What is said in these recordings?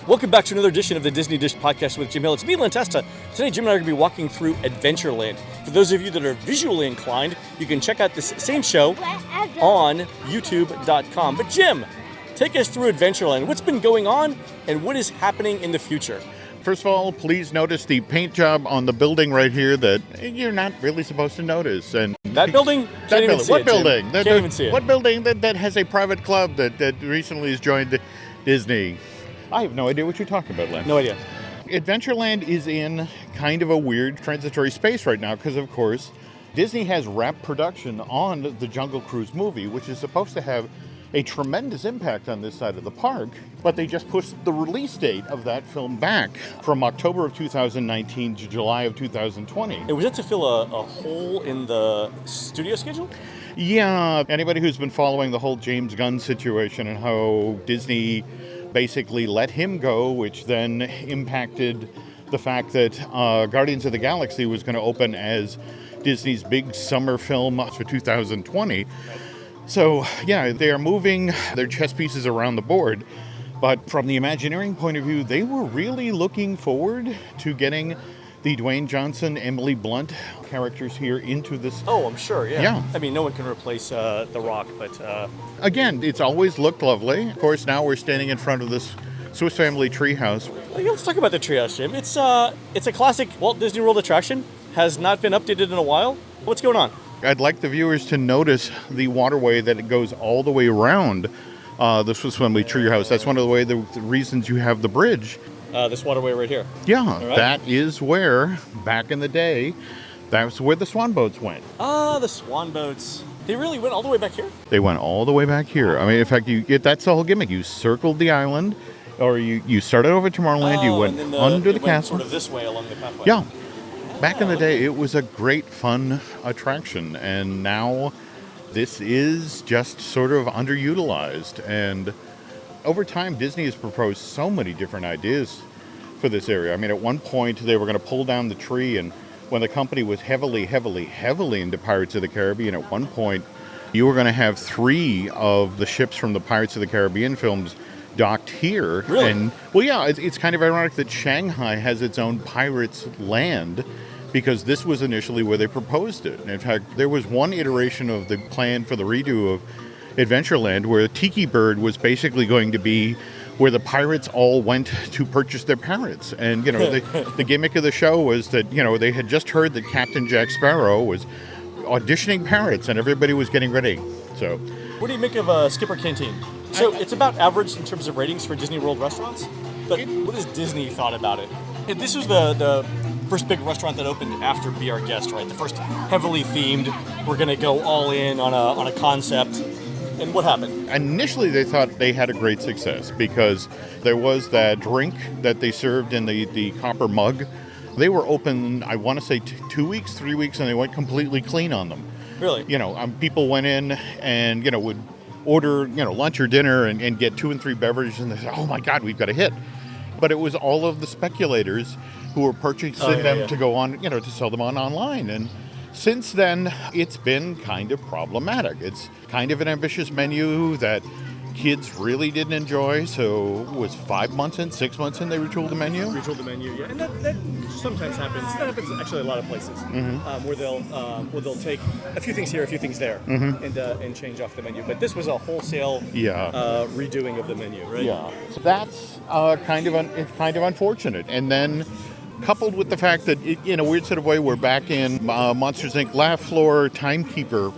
Welcome back to another edition of the Disney Dish Podcast with Jim Hill. It's me, Len Testa. Today, Jim and I are going to be walking through Adventureland. For those of you that are visually inclined, you can check out this same show on YouTube.com. But Jim, take us through Adventureland. What's been going on and what is happening in the future? First of all, please notice the paint job on the building right here that you're not really supposed to notice. And that building? What building? Can't even see it. What building that has a private club that recently has joined Disney? I have no idea what you're talking about, Len. No idea. Adventureland is in kind of a weird transitory space right now because, of course, Disney has wrapped production on the Jungle Cruise movie, which is supposed to have a tremendous impact on this side of the park, but they just pushed the release date of that film back from October of 2019 to July of 2020. And was that to fill a hole in the studio schedule? Yeah, anybody who's been following the whole James Gunn situation and how Disney basically let him go, which then impacted the fact that Guardians of the Galaxy was going to open as Disney's big summer film for 2020. So, yeah, they are moving their chess pieces around the board. But from the Imagineering point of view, they were really looking forward to getting the Dwayne Johnson, Emily Blunt characters here into this. Oh, I'm sure, yeah. Yeah. I mean, no one can replace The Rock, but... Again, it's always looked lovely. Of course, now we're standing in front of this Swiss Family treehouse. Well, let's talk about the treehouse, Jim. It's a classic Walt Disney World attraction. Has not been updated in a while. What's going on? I'd like the viewers to notice the waterway that it goes all the way around the Swiss Family treehouse. That's one of the reasons you have the bridge. This waterway right here. Yeah, right. That is where, back in the day, that's where the swan boats went. The swan boats. They really went all the way back here? They went all the way back here. I mean, in fact, that's the whole gimmick. You circled the island, or you started over at Tomorrowland, you went under the castle. Sort of this way along the pathway. Yeah. Back in the day, it was a great, fun attraction, and now this is just sort of underutilized. And over time, Disney has proposed so many different ideas for this area. I mean, at one point, they were going to pull down the tree, and when the company was heavily into Pirates of the Caribbean, at one point, you were going to have 3 of the ships from the Pirates of the Caribbean films docked here. Really? And, well, yeah, it's kind of ironic that Shanghai has its own Pirates Land, because this was initially where they proposed it. And in fact, there was one iteration of the plan for the redo of Adventureland where Tiki Bird was basically going to be where the pirates all went to purchase their parrots. And, the gimmick of the show was that, they had just heard that Captain Jack Sparrow was auditioning parrots and everybody was getting ready. So, what do you make of Skipper Canteen? So it's about average in terms of ratings for Disney World restaurants, but what has Disney thought about it? This was the first big restaurant that opened after Be Our Guest, right? The first heavily themed, we're going to go all in on a concept. And what happened? Initially, they thought they had a great success because there was that drink that they served in the copper mug. They were open, I want to say 2 weeks, 3 weeks, and they went completely clean on them. Really? People went in and, would order, lunch or dinner and get 2 and 3 beverages, and they said, oh my God, we've got a hit. But it was all of the speculators who were purchasing them to go on, to sell them online. And since then, it's been kind of problematic. It's kind of an ambitious menu that kids really didn't enjoy. So it was 5 months in, 6 months in, they retooled the menu. Yeah. And that sometimes happens. That happens actually a lot of places, where they'll take a few things here, a few things there, and change off the menu. But this was a wholesale redoing of the menu, right? Yeah. So that's kind of unfortunate. And then, coupled with the fact that, in a weird sort of way, we're back in Monsters, Inc. Laugh Floor Timekeeper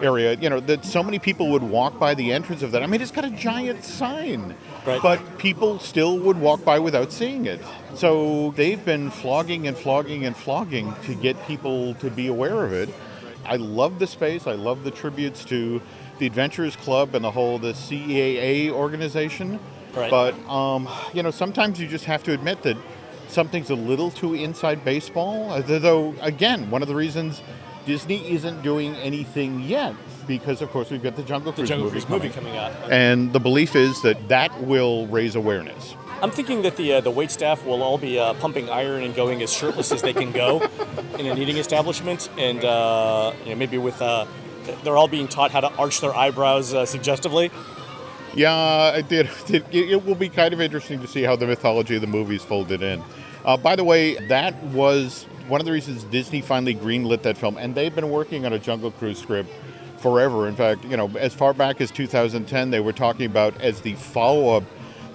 area, that so many people would walk by the entrance of that. I mean, it's got a giant sign, right, but people still would walk by without seeing it. So they've been flogging to get people to be aware of it. I love the space. I love the tributes to the Adventurers Club and the CAA organization. Right. But, sometimes you just have to admit that something's a little too inside baseball. Though, again, one of the reasons Disney isn't doing anything yet, because, of course, we've got the Jungle Cruise movie coming out. And the belief is that will raise awareness. I'm thinking that the wait staff will all be pumping iron and going as shirtless as they can go in an eating establishment, and maybe with they're all being taught how to arch their eyebrows suggestively. Yeah, it did. It will be kind of interesting to see how the mythology of the movies folded in. By the way, that was one of the reasons Disney finally greenlit that film, and they've been working on a Jungle Cruise script forever. In fact, as far back as 2010, they were talking about as the follow-up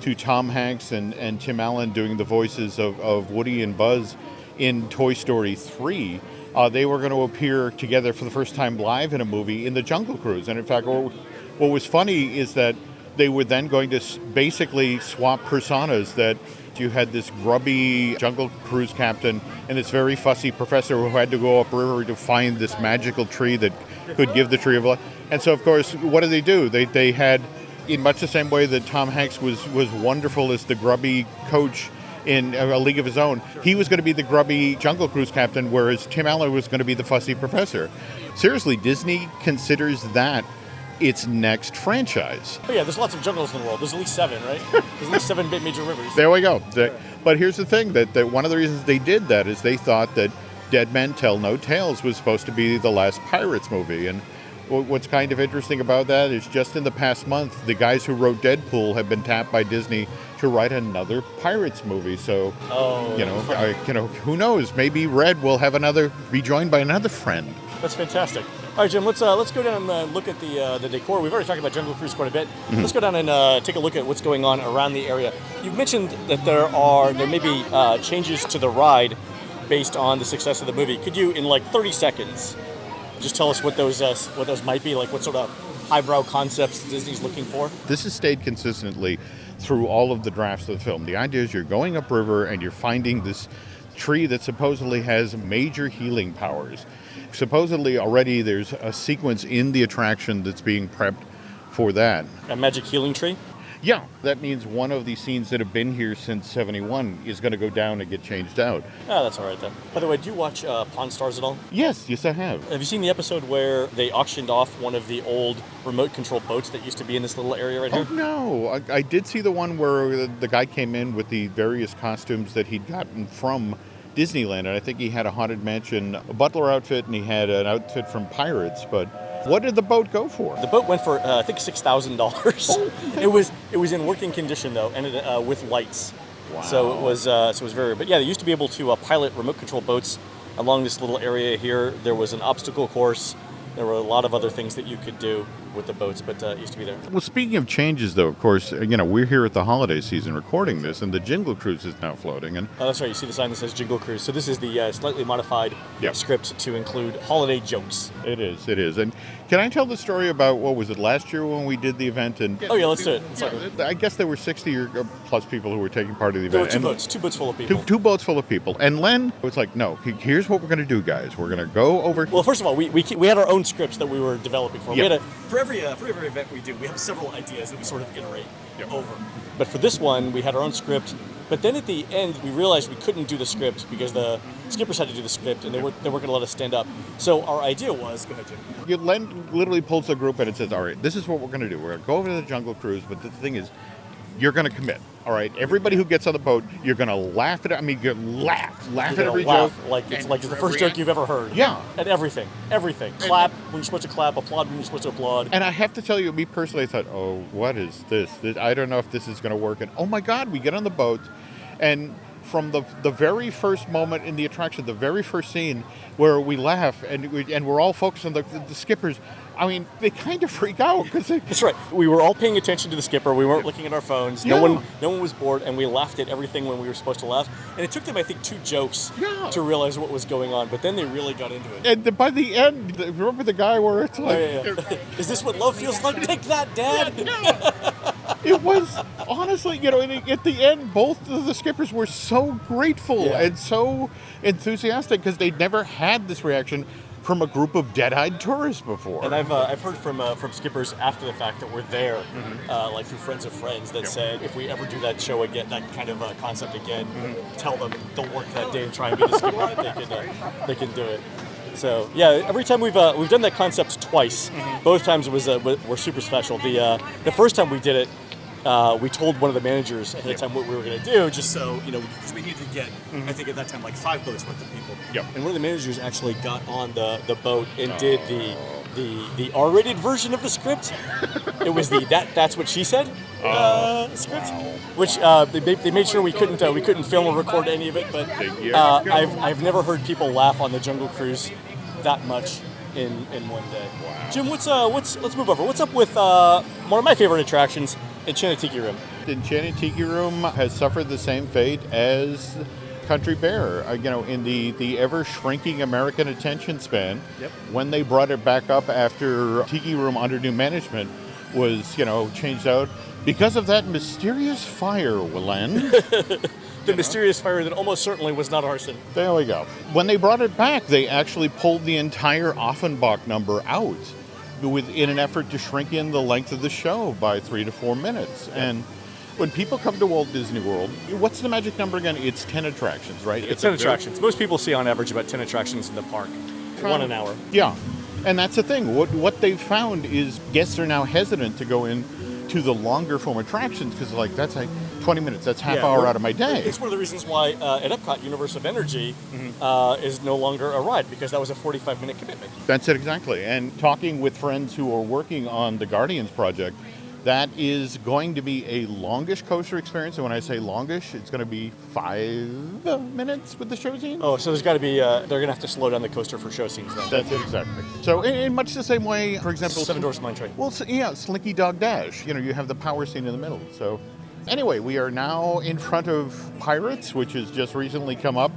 to Tom Hanks and Tim Allen doing the voices of Woody and Buzz in Toy Story 3. They were going to appear together for the first time live in a movie in the Jungle Cruise. And in fact, what was funny is that they were then going to basically swap personas, that you had this grubby Jungle Cruise captain and this very fussy professor who had to go upriver to find this magical tree that could give the tree of life. And so, of course, what did they do? They had, in much the same way that Tom Hanks was wonderful as the grubby coach in A League of His Own, he was going to be the grubby Jungle Cruise captain, whereas Tim Allen was going to be the fussy professor. Seriously, Disney considers that its next franchise. Oh yeah, there's lots of jungles in the world. There's at least 7, right? There's at least 7 major rivers. There we go. But here's the thing, that one of the reasons they did that is they thought that Dead Men Tell No Tales was supposed to be the last Pirates movie. And what's kind of interesting about that is just in the past month, the guys who wrote Deadpool have been tapped by Disney to write another Pirates movie. So, who knows? Maybe Red will be joined by another friend. That's fantastic. All right, Jim, let's go down and look at the decor. We've already talked about Jungle Cruise quite a bit. Mm-hmm. Let's go down and take a look at what's going on around the area. You've mentioned that there may be changes to the ride based on the success of the movie. Could you, in like 30 seconds, just tell us what those might be, like what sort of highbrow concepts Disney's looking for? This has stayed consistently through all of the drafts of the film. The idea is you're going upriver and you're finding this tree that supposedly has major healing powers. Supposedly already there's a sequence in the attraction that's being prepped for that. A magic healing tree? Yeah, that means one of the scenes that have been here since 71 is going to go down and get changed out. Oh, that's all right then. By the way, do you watch Pawn Stars at all? Yes, I have. Have you seen the episode where they auctioned off one of the old remote control boats that used to be in this little area right here? Oh, no. I did see the one where the guy came in with the various costumes that he'd gotten from Disneyland, and I think he had a Haunted Mansion, a butler outfit, and he had an outfit from Pirates, but what did the boat go for? The boat went for, I think, $6,000. Oh, it was in working condition, though, and with lights. Wow. So it was very, but yeah, they used to be able to pilot remote control boats along this little area here. There was an obstacle course. There were a lot of other things that you could do with the boats, but it used to be there. Well, speaking of changes, though, of course, we're here at the holiday season recording this, and the Jingle Cruise is now floating. And oh, that's right. You see the sign that says Jingle Cruise. So this is the slightly modified script to include holiday jokes. It is. And can I tell the story about, what was it, last year when we did the event? And oh, yeah, let's do it. I guess there were 60 or plus people who were taking part of the event. There were two boats full of people. Two boats full of people. And Len was like, no, here's what we're going to do, guys. We're going to go over. Well, first of all, we had our own scripts that we were developing for. Yep. For every event we do, we have several ideas that we sort of iterate over. But for this one, we had our own script. But then at the end, we realized we couldn't do the script because the skippers had to do the script, and they weren't going to let us stand up. So our idea was, go ahead, Jim. Len literally pulls the group in and says, all right, this is what we're going to do. We're going to go over to the Jungle Cruise, but the thing is, you're going to commit. All right, everybody who gets on the boat, you're going to laugh at it. I mean, laugh at every joke. Like it's the first joke you've ever heard. Yeah. At everything. Clap when you're supposed to clap, applaud when you're supposed to applaud. And I have to tell you, me personally, I thought, oh, what is this? I don't know if this is going to work. And oh my God, we get on the boat, and from the very first moment in the attraction, the very first scene where we laugh and we're all focused on the skippers, I mean, they kind of freak out. That's right. We were all paying attention to the skipper. We weren't looking at our phones. Yeah. No one was bored, and we laughed at everything when we were supposed to laugh. And it took them, I think, 2 jokes to realize what was going on. But then they really got into it. And by the end, remember the guy where it's like... Is this what love feels like? Take that, Dad! It was, honestly, at the end, both of the skippers were so grateful and so enthusiastic because they'd never had this reaction from a group of dead-eyed tourists before. And I've heard from skippers after the fact that were there, like through friends of friends, that said if we ever do that show again, that kind of concept again, tell them they'll work that day and try and be the skipper that they can do it. So yeah, every time we've done that concept twice. Both times were super special. The first time we did it, we told one of the managers ahead of time what we were going to do, just so, because we needed to get, I think at that time, like 5 boats worth of people. Yep. And one of the managers actually got on the boat and did the R-rated version of the script. It was the that's what she said script, which they made sure we couldn't film or record any of it. But I've never heard people laugh on the Jungle Cruise that much in one day. Wow. Jim, let's move over. What's up with one of my favorite attractions, Enchanted Tiki Room? Enchanted Tiki Room has suffered the same fate as Country Bear. In the ever-shrinking American attention span, when they brought it back up after Tiki Room under new management was, changed out because of that mysterious fire, Len. The mysterious fire that almost certainly was not arson. There we go. When they brought it back, they actually pulled the entire Offenbach number out in an effort to shrink in the length of the show by 3 to 4 minutes. And when people come to Walt Disney World, what's the magic number again? It's 10 attractions, right? It's 10 attractions. Most people see on average about 10 attractions in the park. 1 an hour. Yeah. And that's the thing. What they've found is guests are now hesitant to go in to the longer form attractions because that's like 20 minutes. That's half hour out of my day. It's one of the reasons why at Epcot, Universe of Energy is no longer a ride because that was a 45-minute commitment. That's it exactly. And talking with friends who are working on the Guardians project, that is going to be a longish coaster experience. And when I say longish, it's going to be 5 minutes with the show scenes. Oh, so there's got to be, they're going to have to slow down the coaster for show scenes then. That's it, exactly. So in much the same way, for example... Seven Dwarfs Mine Train. Well, Slinky Dog Dash. You have the power scene in the middle. So anyway, we are now in front of Pirates, which has just recently come up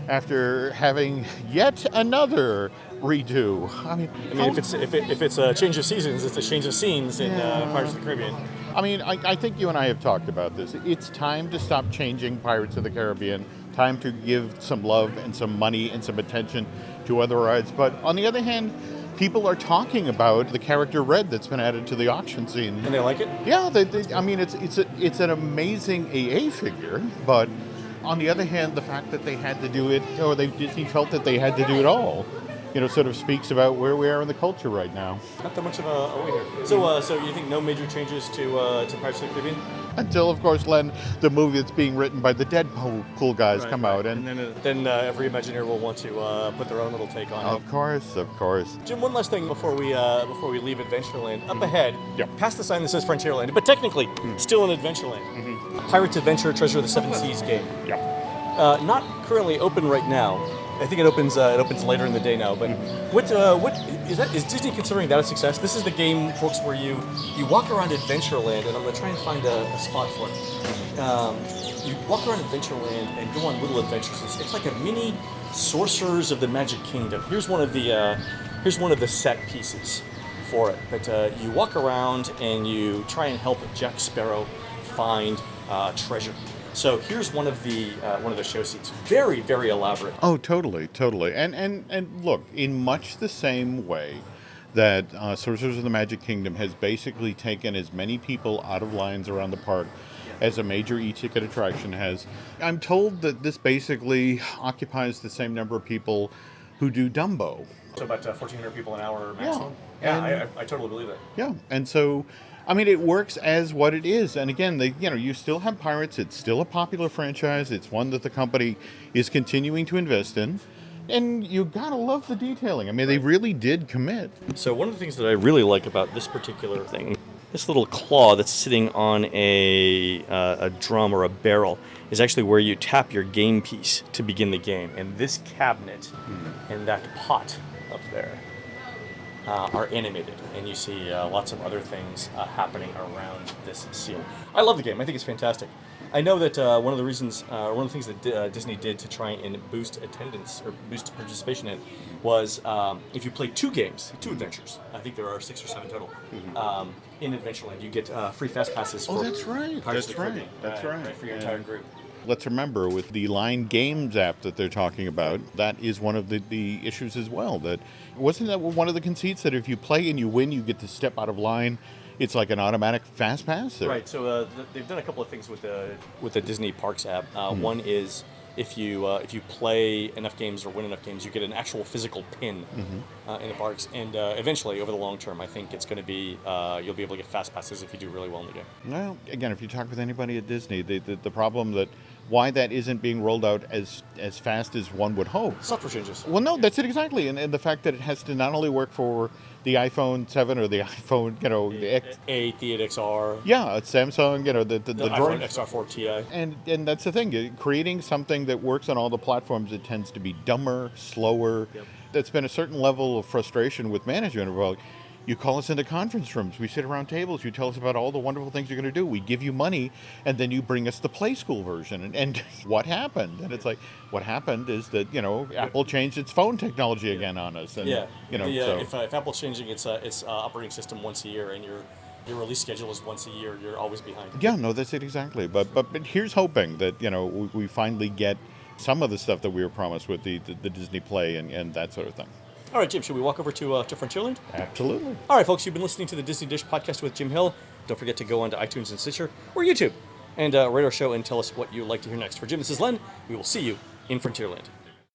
after having yet another redo. I mean, if it's a change of seasons, it's a change of scenes in Pirates of the Caribbean. I mean, I think you and I have talked about this. It's time to stop changing Pirates of the Caribbean. Time to give some love and some money and some attention to other rides. But on the other hand, people are talking about the character Red that's been added to the auction scene. And they like it? Yeah, it's an amazing AA figure, but on the other hand, the fact that they had to do it, or Disney felt that they had to do it all, sort of speaks about where we are in the culture right now. Not that much of a way here. So you think no major changes to Pirates of the Caribbean? Until, of course, Len, the movie that's being written by the Deadpool guys come out. And then every Imagineer will want to put their own little take on it. Of course. Jim, one last thing before we leave Adventureland. Up ahead, past the sign that says Frontierland, but technically still in Adventureland. Pirates Adventure Treasure of the Seven Seas game. Yeah. Not currently open right now. I think it opens later in the day now. But what is Disney considering that a success? This is the game, folks, where you walk around Adventureland, and I'm going to try and find a spot for it. You walk around Adventureland and go on little adventures. It's like a mini Sorcerers of the Magic Kingdom. Here's one of the set pieces for it. But you walk around and you try and help Jack Sparrow find treasure. So here's one of the show scenes. Very, very elaborate. Oh, totally. And look, in much the same way that Sorcerers of the Magic Kingdom has basically taken as many people out of lines around the park as a major e-ticket attraction has, I'm told that this basically occupies the same number of people who do Dumbo. So about 1,400 people an hour maximum? Yeah, I totally believe that. Yeah, and so... I mean, it works as what it is. And again, you still have Pirates. It's still a popular franchise. It's one that the company is continuing to invest in. And you gotta love the detailing. I mean, they really did commit. So one of the things that I really like about this particular thing, this little claw that's sitting on a drum or a barrel, is actually where you tap your game piece to begin the game. And this cabinet and that pot up there are animated, and you see lots of other things happening around this seal. I love the game. I think it's fantastic. I know that one of the things that Disney did to try and boost attendance or boost participation in was if you play two adventures, I think there are 6 or 7 total, in Adventureland, you get free fast passes for that's right. That's right. For your entire group. Let's remember, with the Line Games app that they're talking about, that is one of the issues as well. Wasn't that one of the conceits, that if you play and you win, you get to step out of line? It's like an automatic fast pass? Right, so they've done a couple of things with the Disney Parks app. One is if you play enough games or win enough games, you get an actual physical pin in the parks. And eventually, over the long term, I think it's going to be you'll be able to get fast passes if you do really well in the game. Well, again, if you talk with anybody at Disney, the problem that why that isn't being rolled out as fast as one would hope. Software changes. Well, no, that's it exactly, and the fact that it has to not only work for the iPhone 7 or the iPhone, the X, 8, the 8XR. yeah, it's Samsung, the iPhone droid. XR4 Ti. And that's the thing, creating something that works on all the platforms, it tends to be dumber, slower. Yep. That's been a certain level of frustration with management. Well, you call us into conference rooms, we sit around tables, you tell us about all the wonderful things you're going to do, we give you money, and then you bring us the Play School version. And what happened? And it's like, what happened is that, Apple changed its phone technology again on us. And, Yeah. so. If Apple's changing its operating system once a year and your release schedule is once a year, you're always behind. Yeah, no, that's it exactly. But here's hoping that, we finally get some of the stuff that we were promised with the Disney Play and that sort of thing. All right, Jim, should we walk over to Frontierland? Absolutely. All right, folks, you've been listening to the Disney Dish podcast with Jim Hill. Don't forget to go onto iTunes and Stitcher or YouTube and rate our show and tell us what you'd like to hear next. For Jim, this is Len. We will see you in Frontierland.